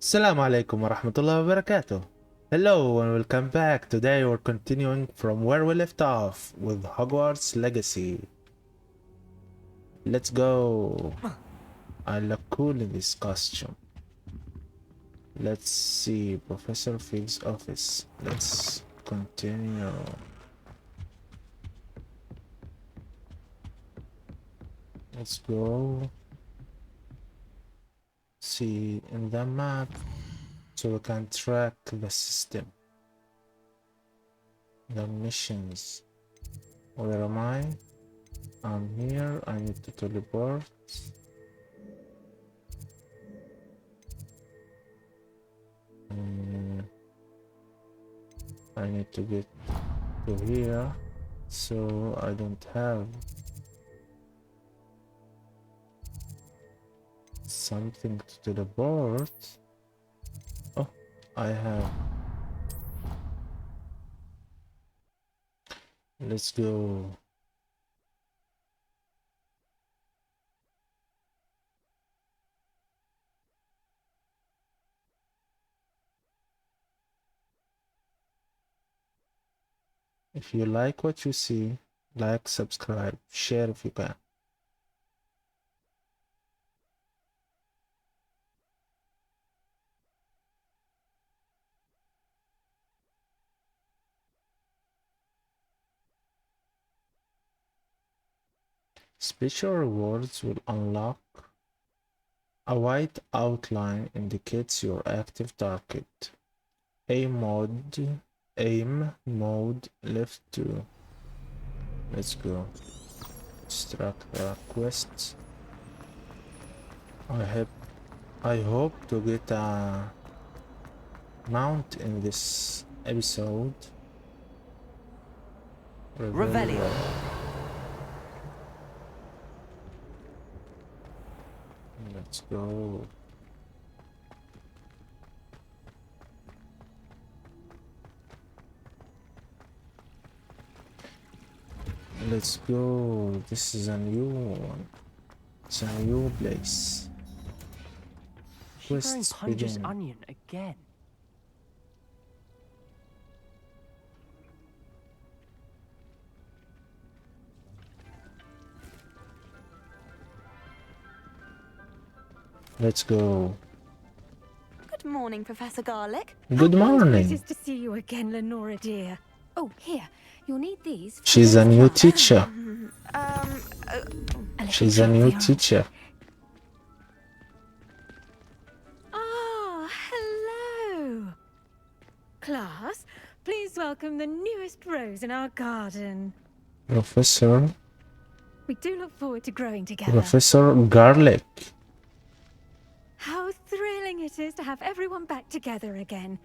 Assalamu alaikum wa rahmatullahi wa barakatuh. Hello and welcome back. Today we're continuing from where we left off with Hogwarts Legacy. Let's go. I look cool in this costume. Let's see. Professor Fig's office. Let's continue. Let's go. See in the map so we can track the system. The missions. Where am I? I'm here. I need to teleport. I need to get to here, so I don't have something to teleport. Oh, I have. Let's go. If you like what you see, like, subscribe, share if you can. Special rewards will unlock. A white outline indicates your active target. Aim mode left 2. Let's go. Extract the quests. I hope to get a mount in this episode. Revelio. Let's go. Let's go. This is a new one. It's a new place. Shivering Punch's onion again. Let's go. Good morning, Professor Garlic. Good morning. Pleased to see you again, Lenora dear. Oh, here. You'll need these. She's a new teacher. little She's a new teacher. Ah, hello. Class, please welcome the newest rose in our garden. Professor We do look forward to growing together. Professor Garlic. How thrilling it is to have everyone back together again.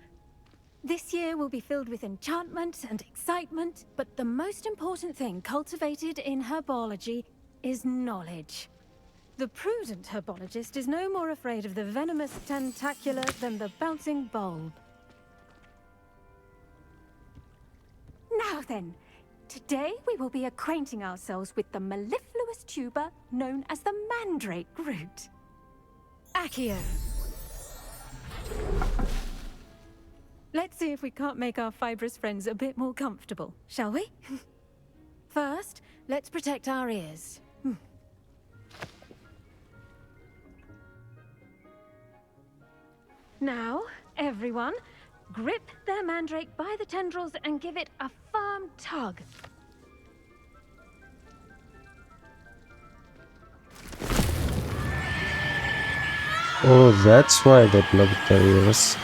This year will be filled with enchantment and excitement, but the most important thing cultivated in herbology is knowledge. The prudent herbologist is no more afraid of the venomous tentacular than the bouncing bulb. Now then, today we will be acquainting ourselves with the mellifluous tuber known as the mandrake root. Accio. Let's see if we can't make our fibrous friends a bit more comfortable, shall we? First, let's protect our ears. Now, everyone, grip their mandrake by the tendrils and give it a firm tug. Oh, that's why they blocked their ears.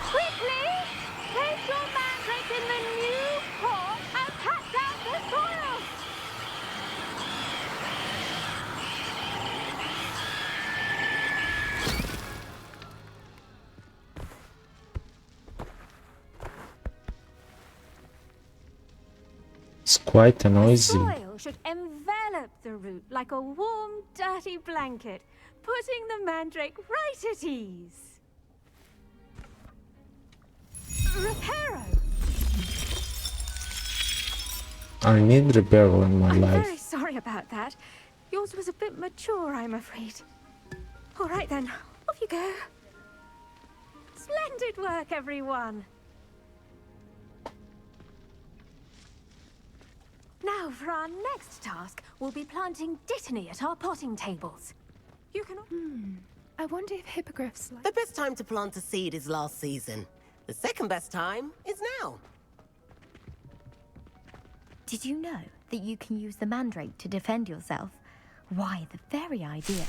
Quickly! Place your mandrake in the new pot and patch out the soil! It's quite noisy. The soil should envelop the root like a warm, dirty blanket, putting the mandrake right at ease. Reparo! I need repair in my I'm life. very sorry about that. Yours was a bit mature, I'm afraid. All right then, off you go. Splendid work, everyone. Now, for our next task, we'll be planting dittany at our potting tables. You can... I wonder if hippogriffs like... The best time to plant a seed is last season. The second best time is now. Did you know that you can use the mandrake to defend yourself? Why, the very idea.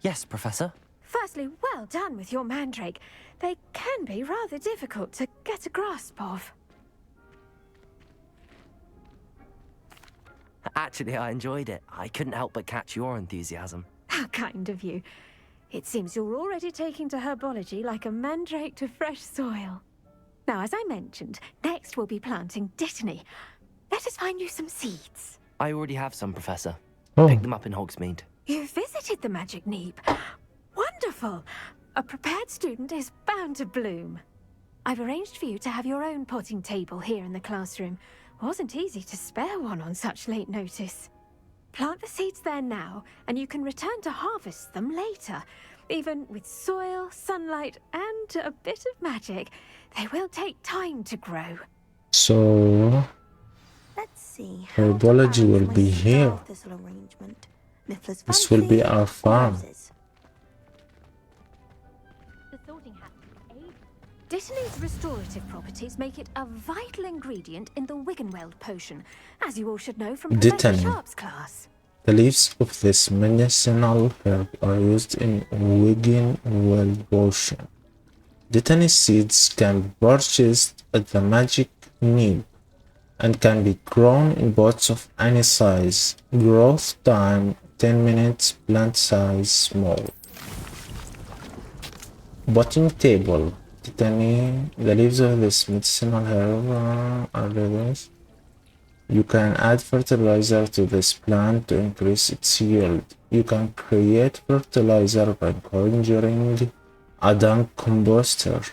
Yes, Professor. Firstly, well done with your mandrake. They can be rather difficult to get a grasp of. Actually, I enjoyed it. I couldn't help but catch your enthusiasm. How kind of you. It seems you're already taking to herbology like a mandrake to fresh soil. Now, as I mentioned, next we'll be planting dittany. Let us find you some seeds. I already have some, Professor. Oh. Picked them up in Hogsmeade. You visited the Magic Neep. Wonderful! A prepared student is bound to bloom. I've arranged for you to have your own potting table here in the classroom. Wasn't easy to spare one on such late notice. Plant the seeds there now, and you can return to harvest them later. Even with soil, sunlight, and a bit of magic, they will take time to grow. So Let's see. Herbology will be here. This will be our farm. The sorting hat. Dittany's restorative properties make it a vital ingredient in the Wiggenweld potion, as you all should know from Professor Dittany. Sharp's class. The leaves of this medicinal herb are used in Wiggenweld potion. Dittany seeds can be purchased at the Magic Neep and can be grown in pots of any size. Growth time 10 minutes, plant size small. Potting table. Dittany. The leaves of this medicinal herb are released. You can add fertilizer to this plant to increase its yield. You can create fertilizer by conjuring a dung composter.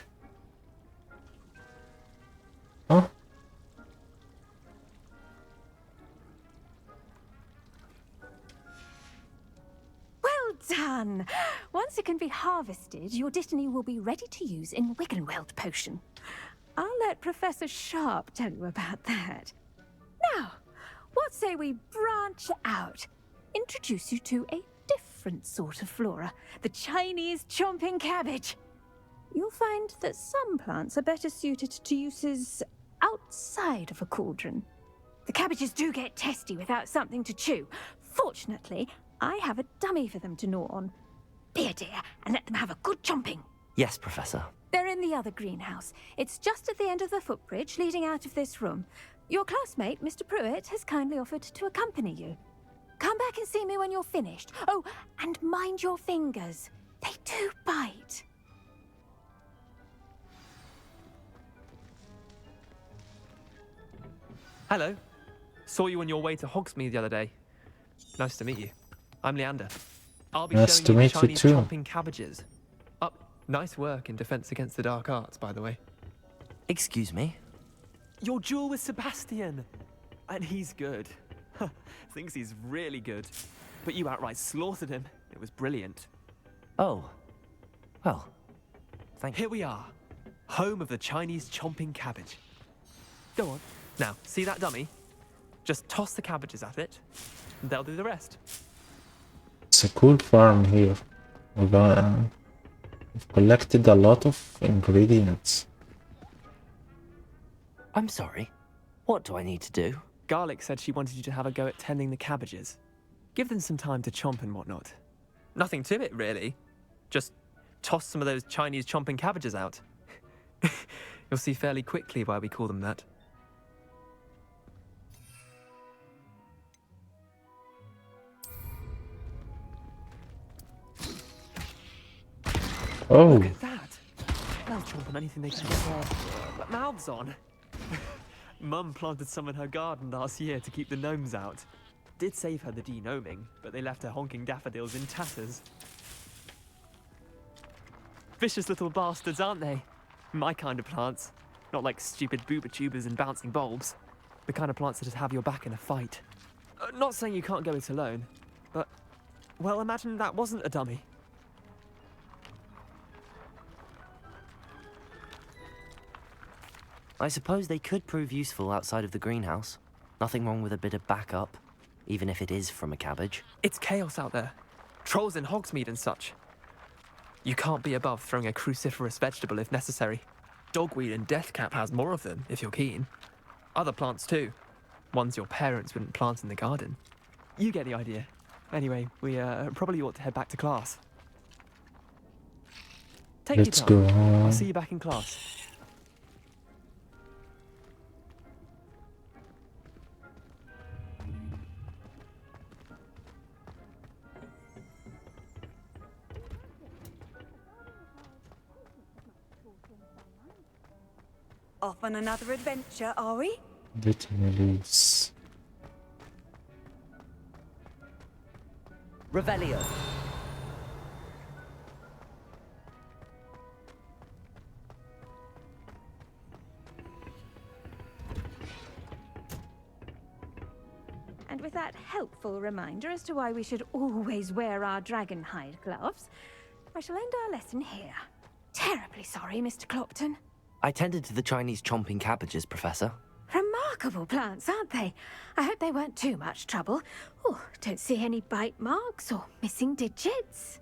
Huh? Well done! Once it can be harvested, your dittany will be ready to use in Wiggenweld potion. I'll let Professor Sharp tell you about that. Now, what say we branch out? Introduce you to a different sort of flora, the Chinese chomping cabbage. You'll find that some plants are better suited to uses outside of a cauldron. The cabbages do get testy without something to chew. Fortunately, I have a dummy for them to gnaw on. Be a dear and let them have a good chomping. Yes, Professor. They're in the other greenhouse. It's just at the end of the footbridge leading out of this room. Your classmate, Mr. Pruitt, has kindly offered to accompany you. Come back and see me when you're finished. Oh, and mind your fingers. They do bite. Hello. Saw you on your way to Hogsmeade the other day. Nice to meet you. I'm Leander. I'll be Nice showing to you the meet you Chinese too. chopping cabbages. Nice work in Defense Against the Dark Arts, by the way. Excuse me? Your duel with Sebastian! And he's good. Thinks he's really good. But you outright slaughtered him. It was brilliant. Oh. Well, thank you. Here we are. Home of the Chinese chomping cabbage. Go on. Now, see that dummy? Just toss the cabbages at it, and they'll do the rest. It's a cool farm here. We've collected a lot of ingredients. I'm sorry. What do I need to do? Garlic said she wanted you to have a go at tending the cabbages. Give them some time to chomp and whatnot. Nothing to it, really. Just toss some of those Chinese chomping cabbages out. You'll see fairly quickly why we call them that. Oh, Look at that! They'll chomp on anything they can get their mouths on. Mum planted some in her garden last year to keep the gnomes out. Did save her the de-gnoming, but they left her honking daffodils in tatters. Vicious little bastards, aren't they? My kind of plants. Not like stupid booba tubers and bouncing bulbs. The kind of plants that just have your back in a fight. Not saying you can't go it alone, but, well, imagine that wasn't a dummy. I suppose they could prove useful outside of the greenhouse. Nothing wrong with a bit of backup, even if it is from a cabbage. It's chaos out there. Trolls in Hogsmeade and such. You can't be above throwing a cruciferous vegetable if necessary. Dogweed and deathcap has more of them, if you're keen. Other plants too. Ones your parents wouldn't plant in the garden. You get the idea. Anyway, we probably ought to head back to class. Take Let's your go time. home. I'll see you back in class. Off on another adventure, are we? Brittany leaves. Revelio. And with that helpful reminder as to why we should always wear our dragon hide gloves, I shall end our lesson here. Terribly sorry, Mr. Clopton. I tended to the Chinese chomping cabbages, Professor. Remarkable plants, aren't they? I hope they weren't too much trouble. Oh, don't see any bite marks or missing digits.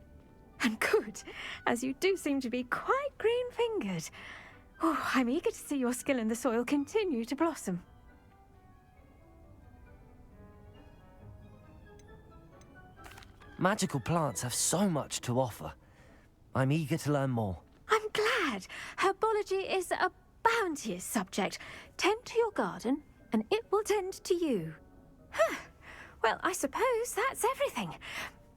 And good, as you do seem to be quite green-fingered. Oh, I'm eager to see your skill in the soil continue to blossom. Magical plants have so much to offer. I'm eager to learn more. I'm glad. Herbology is a bounteous subject. Tend to your garden, and it will tend to you. Huh. Well, I suppose that's everything.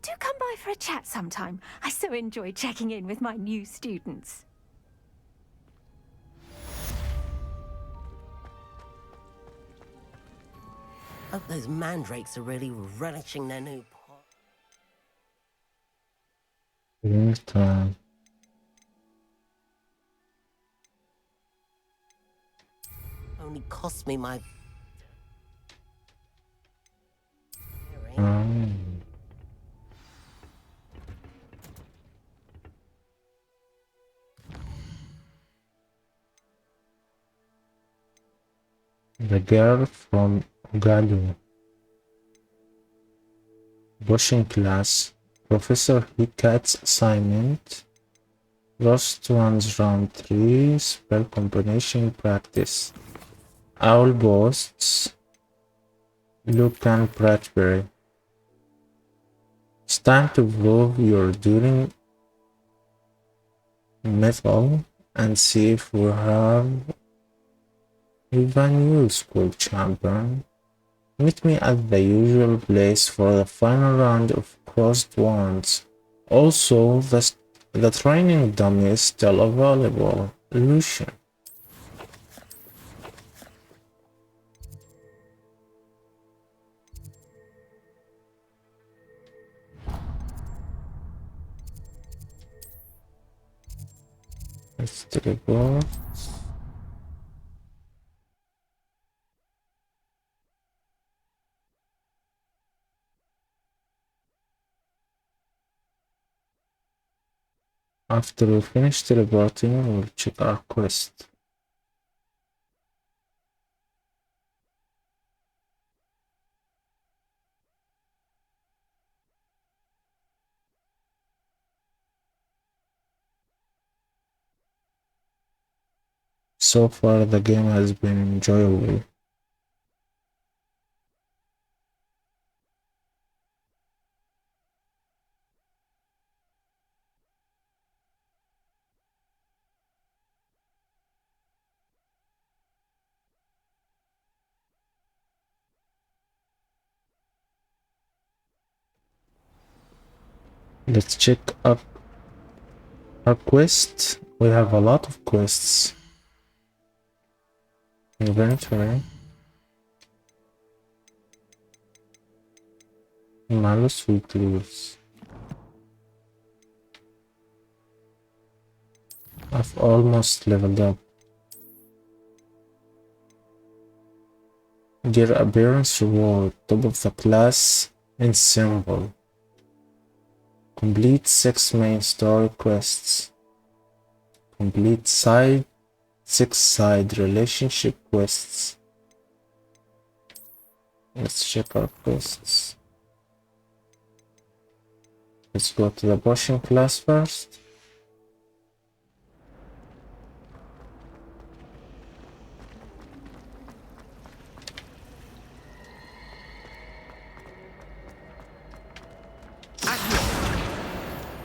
Do come by for a chat sometime. I so enjoy checking in with my new students. Hope those mandrakes are really relishing their new pot. Drink time. Only cost me my... The girl from Galu. Washing class. Professor Hickat's assignment. Lost ones round 3. Spell combination practice. Owl boasts. Luke and Bradbury. It's time to prove your dueling metal and see if we have even you, school champion. Meet me at the usual place for the final round of crossed wands. Also, the training dummy is still available. Lucian. Let's teleport. After we finish teleporting, we'll check our quest. So far, the game has been enjoyable. Let's check up our quest. We have a lot of quests. Inventory. Malus weeklies. I've almost leveled up. Gear appearance reward. Top of the class in symbol. Complete 6 main story quests. Complete 6 side relationship quests. Let's check our quests. Let's go to the potion class first.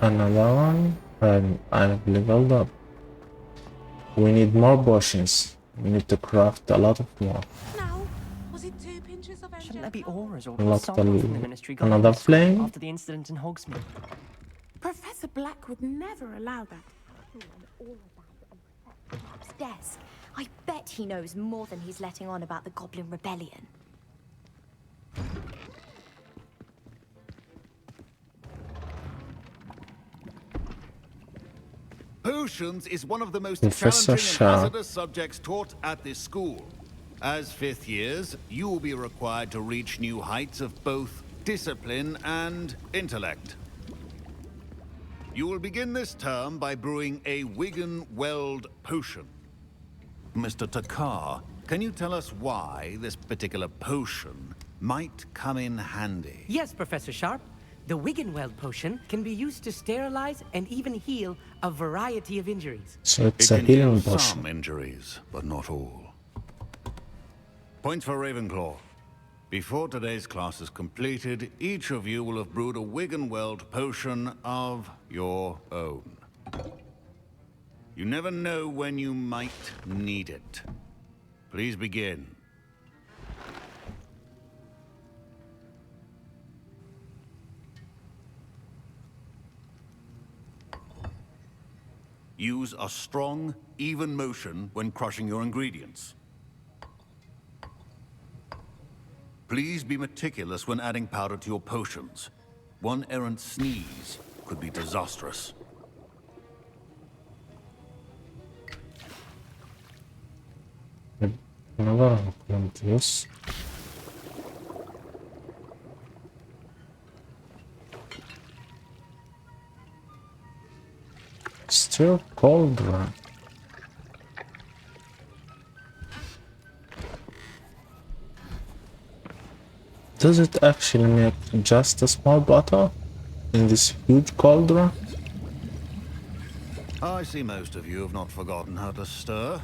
Another one, and I've leveled up. We need more potions. We need to craft a lot of more. Now, was it 2 pinches of Shouldn't there be auras or Locked someone from the ministry another guiding the school flame? after the incident in Hogsmeade? Professor Black would never allow that. Perhaps desk. I bet he knows more than he's letting on about the Goblin Rebellion. Potions is one of the most Professor challenging and Shah. hazardous subjects taught at this school. As 5th years, you will be required to reach new heights of both discipline and intellect. You will begin this term by brewing a Wigan Weld potion. Mr. Takar, can you tell us why this particular potion might come in handy? Yes, Professor Sharp. The Wiggenweld potion can be used to sterilize and even heal a variety of injuries. So it's It a can healing heal potion. some injuries, but not all. Points for Ravenclaw. Before today's class is completed, each of you will have brewed a Wiggenweld potion of your own. You never know when you might need it. Please begin. Use a strong, even motion when crushing your ingredients. Please be meticulous when adding powder to your potions. One errant sneeze could be disastrous. Another one to use. Still cold run. Does it actually make just a small bottle in this huge cauldron? I see most of you have not forgotten how to stir.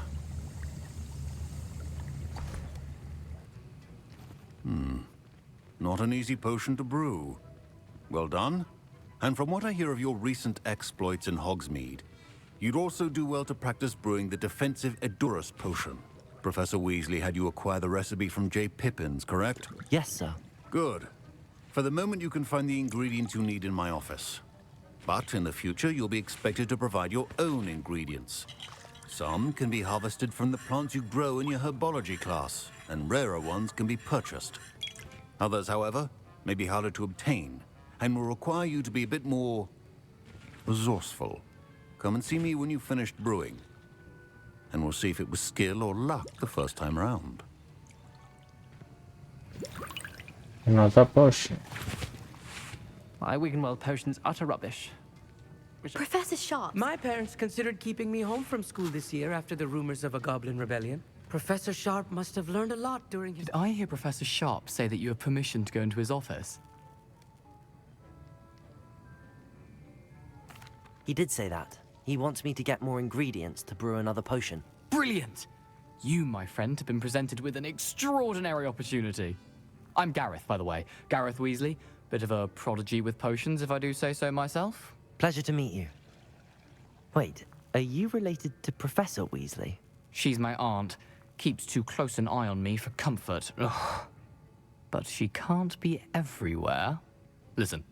Not an easy potion to brew. Well done. And from what I hear of your recent exploits in Hogsmeade, you'd also do well to practice brewing the defensive Edurus potion. Professor Weasley had you acquire the recipe from J. Pippins, correct? Yes, sir. Good. For the moment, you can find the ingredients you need in my office. But in the future, you'll be expected to provide your own ingredients. Some can be harvested from the plants you grow in your Herbology class, and rarer ones can be purchased. Others, however, may be harder to obtain, and will require you to be a bit more resourceful. Come and see me when you've finished brewing, and we'll see if it was skill or luck the first time round. Another potion. My Wiggenweld potion's utter rubbish. Professor Sharp. My parents considered keeping me home from school this year after the rumors of a Goblin Rebellion. Professor Sharp must have learned a lot during his... Did I hear Professor Sharp say that you have permission to go into his office? He did say that. He wants me to get more ingredients to brew another potion. Brilliant! You, my friend, have been presented with an extraordinary opportunity. I'm Gareth, by the way. Gareth Weasley. Bit of a prodigy with potions, if I do say so myself. Pleasure to meet you. Wait, are you related to Professor Weasley? She's my aunt. Keeps too close an eye on me for comfort. Ugh. But she can't be everywhere. Listen,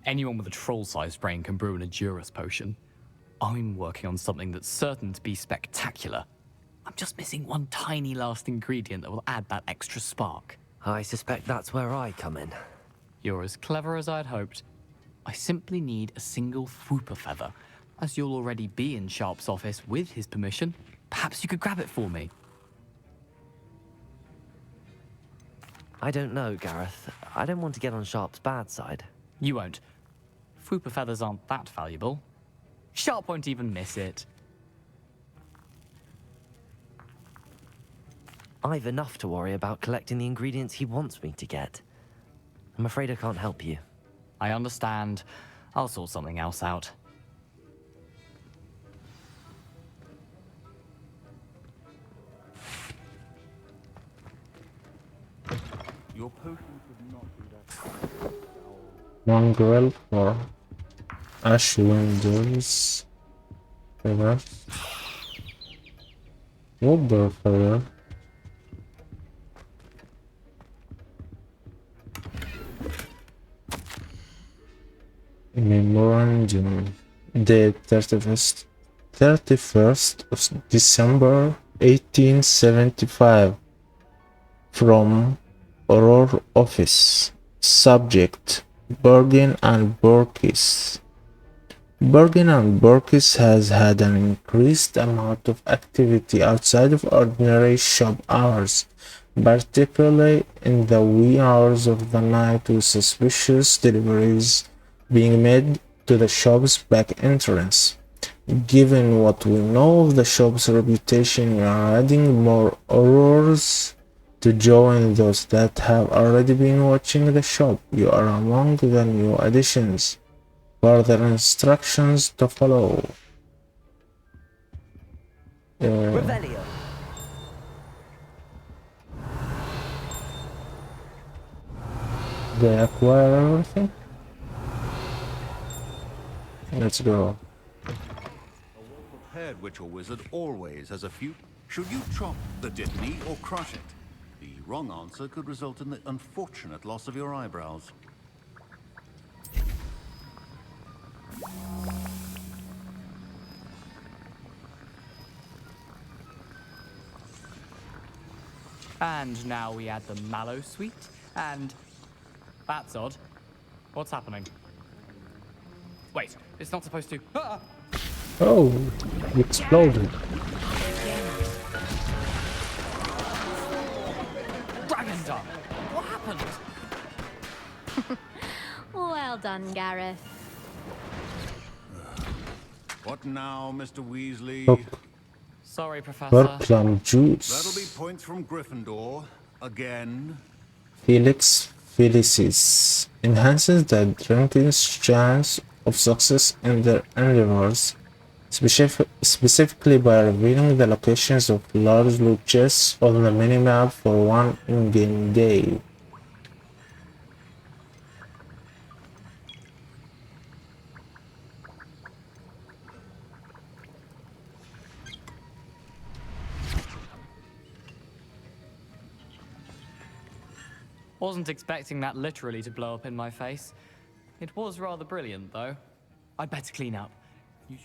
anyone with a troll-sized brain can brew an Edurus potion. I'm working on something that's certain to be spectacular. I'm just missing one tiny last ingredient that will add that extra spark. I suspect that's where I come in. You're as clever as I'd hoped. I simply need a single Whooper feather. As you'll already be in Sharp's office with his permission, perhaps you could grab it for me. I don't know, Gareth. I don't want to get on Sharp's bad side. You won't. Fwooper feathers aren't that valuable. Sharp won't even miss it. I've enough to worry about collecting the ingredients he wants me to get. I'm afraid I can't help you. I understand. I'll sort something else out. Your potion should not be that. Mongrel for Ash Windows. Reverse. Wobber Feather. Memorandum. Date 31st of December 1875. From Aurora Office. Subject: Bergen and Burkis. Bergen and Burkis has had an increased amount of activity outside of ordinary shop hours, particularly in the wee hours of the night, with suspicious deliveries being made to the shop's back entrance. Given what we know of the shop's reputation, we are adding more Aurors to join those that have already been watching the shop. You are among the new additions. Further instructions to follow. Revelio. They acquire everything? Let's go. A well-prepared witch or wizard always has a few. Should you chop the dittany or crush it? The wrong answer could result in the unfortunate loss of your eyebrows. And now we add the mallow sweet, and... That's odd. What's happening? Wait, it's not supposed to... Ah! Oh, it exploded. Dragon Dog! What happened? Well done, Gareth. What now, Mr. Weasley? Look, Sorry, Professor. plum juice. That'll be points from Gryffindor. Again. Felix Felicis enhances the drinking's chance of success in their endeavors, specifically by revealing the locations of large loot chests on the minimap for one in-game day. Wasn't expecting that literally to blow up in my face. It was rather brilliant, though. I'd better clean up.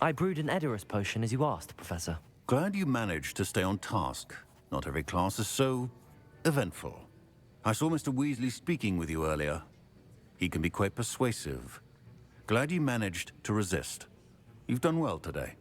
I brewed an Edorus potion as you asked, Professor. Glad you managed to stay on task. Not every class is so eventful. I saw Mr. Weasley speaking with you earlier. He can be quite persuasive. Glad you managed to resist. You've done well today.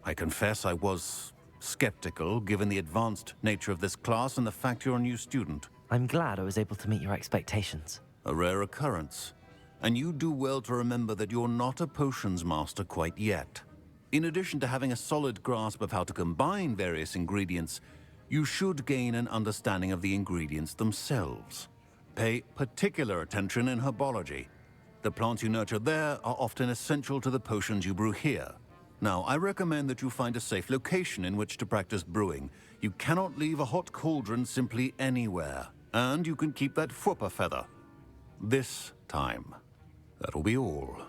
I confess I was skeptical, given the advanced nature of this class and the fact you're a new student. I'm glad I was able to meet your expectations. A rare occurrence. And you do well to remember that you're not a potions master quite yet. In addition to having a solid grasp of how to combine various ingredients, you should gain an understanding of the ingredients themselves. Pay particular attention in herbology. The plants you nurture there are often essential to the potions you brew here. Now, I recommend that you find a safe location in which to practice brewing. You cannot leave a hot cauldron simply anywhere. And you can keep that Fwooper feather. This time. That'll be all.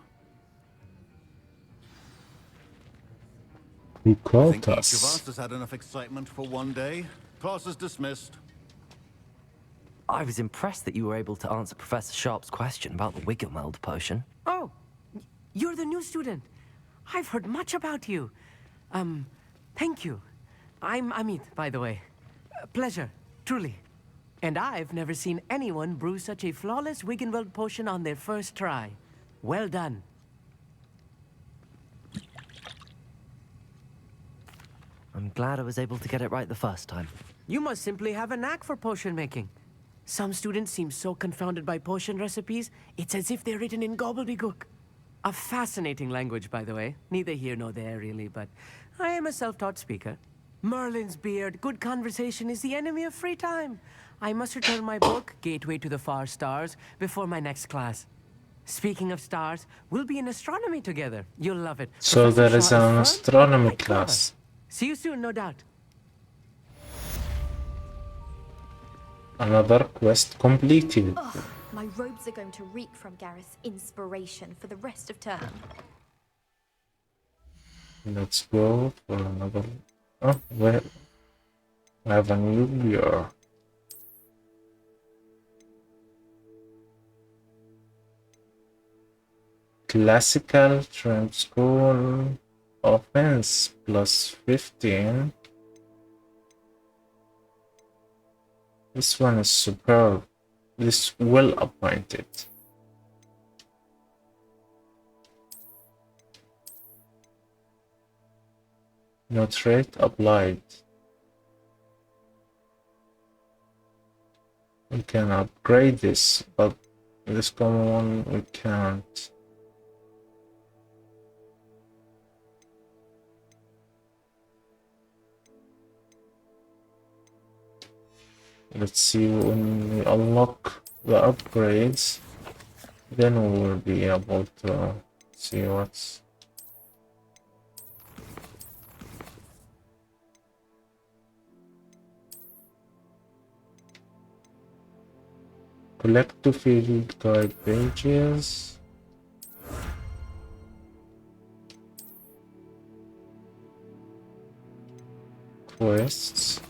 Who I called think each of us? us has had enough excitement for one day. Class is dismissed. I was impressed that you were able to answer Professor Sharp's question about the Wiggelmeld potion. Oh, you're the new student. I've heard much about you. Thank you. I'm Amit, by the way. Pleasure, truly. And I've never seen anyone brew such a flawless Wiggenweld potion on their first try. Well done. I'm glad I was able to get it right the first time. You must simply have a knack for potion making. Some students seem so confounded by potion recipes, it's as if they're written in gobbledygook. A fascinating language, by the way. Neither here nor there, really, but I am a self-taught speaker. Merlin's beard, good conversation is the enemy of free time. I must return my book, Gateway to the Far Stars, before my next class. Speaking of stars, we'll be in astronomy together. You'll love it. So Professor there is Shaw an firm, astronomy quite clever. class. See you soon, no doubt. Another quest completed. Ugh, my robes are going to reek from Gareth's inspiration for the rest of term. Let's go for another. Oh, well, I have a new gear. Classical tramp school offense plus 15. This one is superb. This well appointed. No trait applied. We can upgrade this, but this common one we can't. Let's see when we unlock the upgrades, then we will be able to see what's. Collect to field guide pages. Quests.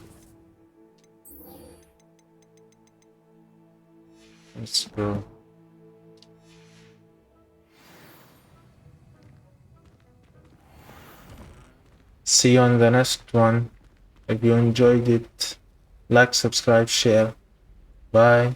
Let's go. See you on the next one. If you enjoyed it, like, subscribe, share. Bye.